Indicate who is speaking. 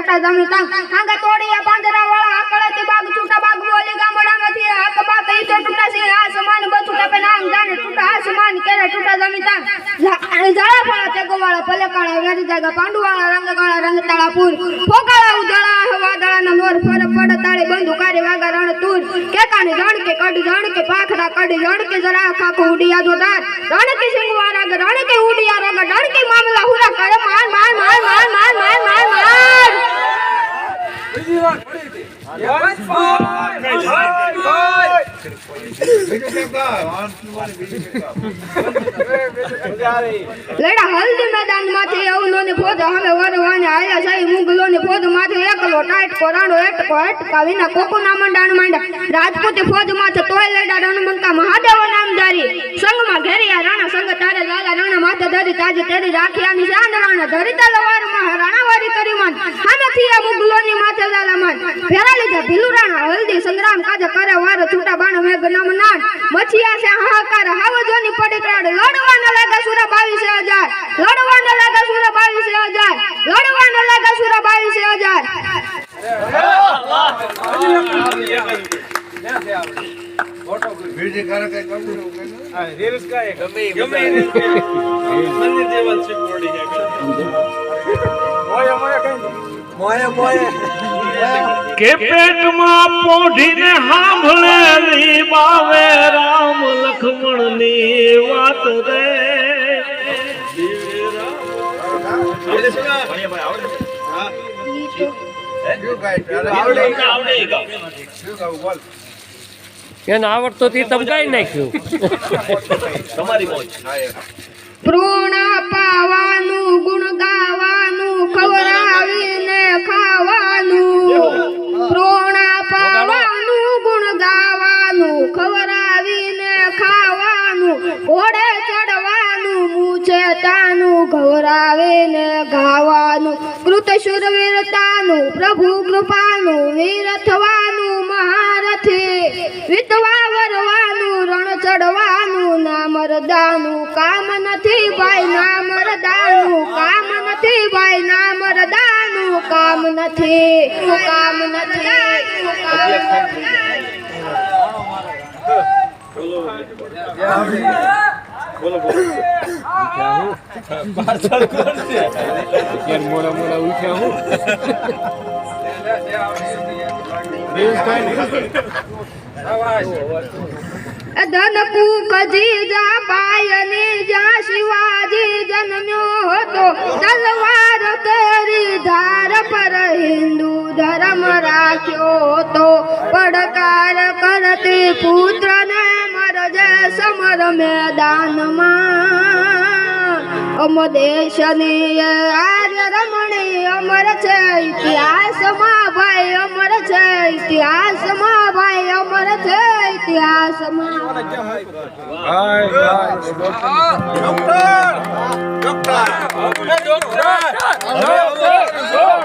Speaker 1: છૂટા જમી તાંગ હાંગા તોડીયા પાંદરા વાળા આકળતી બાગ છૂટા બાગ બોલી ગામડામાંથી હક બાક ઈ તો છૂટા છે આસમાન બછૂટા પે નામ જાને છૂટા આસમાન કેરે છૂટા જમી તાંગ જાળા ફળા તે ગોવાળા ભલે કાળા વેરી જાગા પાંડુવાળા રંગ કાળા રંગ તાળાપુર ફોકાળા ઉજાળા હવાદાળાના નોર ફર પડ તાળી બંદુકારી વાગા રણ તુર કેકાની રણ કે કડ રણ કે પાખડા કડ રણ કે જરા ખાખો ઉડિયા જોદાર રણ કે સિંગવા રાગ રણ કે ઉડિયા રાગ રણ કે મામલા હુરા કરે માર માર માર માર માર માર માર માર
Speaker 2: બીજી વાર પડી હતી યસ ભાઈ બીજું કે કા વાંચવાની બીજી કે કા
Speaker 1: લેડા હલ્દી મેદાન માંથી અવલોની ફોજ હવે વરવાને આયા સાઈ મુગલોની ફોજ માથે એકલો ટાઈટ કોરાડો એટકા વિના કોકોના મંડાણ માંડા રાજપૂતી ફોજ માથે તોય લેડા રણમંકા મહાદેવ નામધારી સંગમાં ઘેરિયા રાણા સંગ તારે લાલા રાણા માથે ધરી તાજી તેરી રાખ્યાની શાન રાણા ધરી તલવાર મહારાણાવારી કરીમાન હામેથી આ મુગલોની માથે લાલામાન ફેરા લીધા ભીલુ રાણા હલ્દી સંગ્રામ કાજે કરે વાર છૂટા બાણ મેઘ નામ નાન મચિયા છે હાહાકાર હાવજોની પડી કાઢ લડવાના લાગા સુરા 22,000 લડવાના લાગા સુરા 22,000 લડવાના લાગા સુરા 22,000
Speaker 2: ફોટો બીજી કરે કઈ કમ આ રીલ્સ કાય ગમે મંદિર દેવલ છે બોડી છે મોય મોય
Speaker 3: કે પેટમાં પોઢીને સાંભળેલી બાવે રામ લખમણની વાત રે
Speaker 4: એને આવડતો થી તમગાઈ નાખ્યું
Speaker 3: તમારી મોજ
Speaker 1: પ્રોણા પાવાનું ગુણ ગાવાનું ખવરાવીને ખાવાનું પ્રોણા પાવાનું ગુણ ગાવાનું ખવરાવીને ખાવાનું ઘોડે ચડવાનું મૂછે તાનું ખવરાવીને ગાવાનું કૃત શૂરવીરતાનું પ્રભુ કૃપાનું વીર થવાનું મહારથી વિધવા વરવાનું રણ ચડવાનું ના મરદાનું કામ નથી ભાઈ ના મરદાનું કામ નથી ભાઈ ના મરદાનું કામ નથી કામ નથી
Speaker 3: બોલો બોલો પાર્સલ કરશે યાર મોડા મોડા ઉઠ્યા હું
Speaker 1: ધન કુકજી જા પાયની જા શિવાજી જન્મ્યો હતો તલવાર તેરી ધાર પર હિન્દુ ધર્મ રાખ્યો તો પડકાર કરતી પુત્રને મરજે સમર મેદાનમાં અમ દેશની આર્ય રમણી અમર છે ઇતિહાસમાં ભાઈ અમર છે ઇતિહાસમાં ભાઈ અમર છે ઇતિહાસમાં
Speaker 2: ડોક્ટર